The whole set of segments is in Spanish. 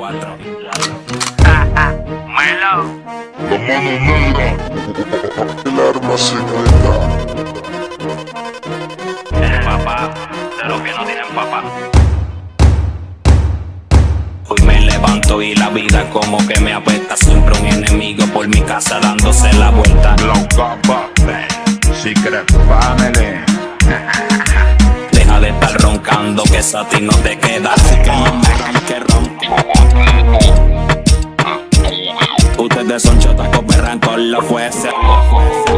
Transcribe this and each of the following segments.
24. Melo. La mano negra, el arma secreta. El papá de los que no tienen papá. Hoy me levanto y la vida como que me apesta. Siempre un enemigo por mi casa dándose la vuelta. Blow Papa, Secret Family. Deja de estar roncando que esa a ti no te queda. Así que no me ronque, Ustedes son chotacos, perran con los jueces.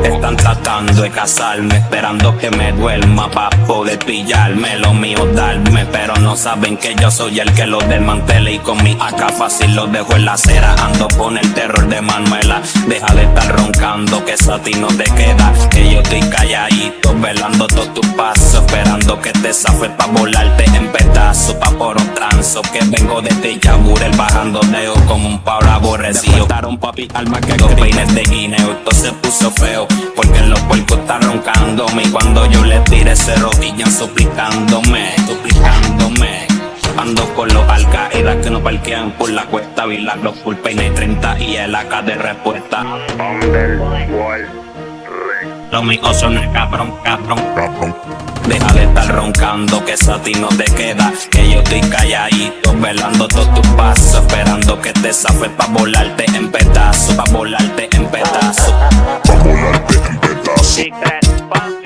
Están tratando de casarme, esperando que me duerma pa' poder pillarme. Lo mío darme, pero no saben que yo soy el que los desmantela. Y con mi AK fácil los dejo en la acera. Ando con el terror de Manuela. Deja de estar roncando que eso a ti no te queda. Que yo estoy calladito, velando todos tus pasos, esperando que te zafes pa' volarte en pedazos. Pa' por un transo, que vengo de Tillaburel, bajando dedo como un pablo aborrecido. Papi, alma que con peines de guineo. Esto se puso feo porque en los puercos están roncándome. Y cuando yo le tire se rodillan suplicándome. Ando con los Al-Qaeda que no parquean por la cuesta. Vilagros full peine 30 y el AK de respuesta. Los míos son el cabrón. Deja de estar roncando que eso a ti no te queda. Que yo estoy calladito, velando todos tus pasos, esperando que te zafes pa' volarte en pedazos. Pa' volarte en pedazos.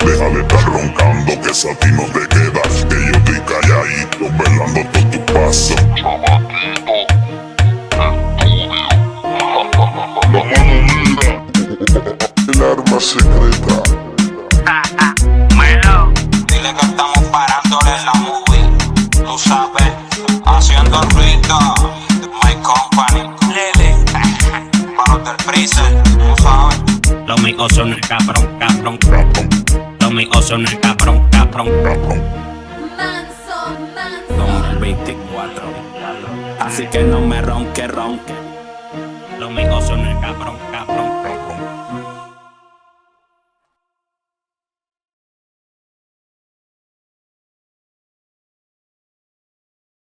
Deja de estar roncando que eso a ti no te queda. Que yo estoy calladito, velando todos tus pasos. La mano negra, el arma secreta. Melo. Dile que estamos parándole la movie, tú sabes, haciendo ruido. My company, Lele, para los del freezer, tú sabes. Los míos son el cabrón. Los míos son el cabrón. 2024. Así que no me ronque. Los míos son el cabrón.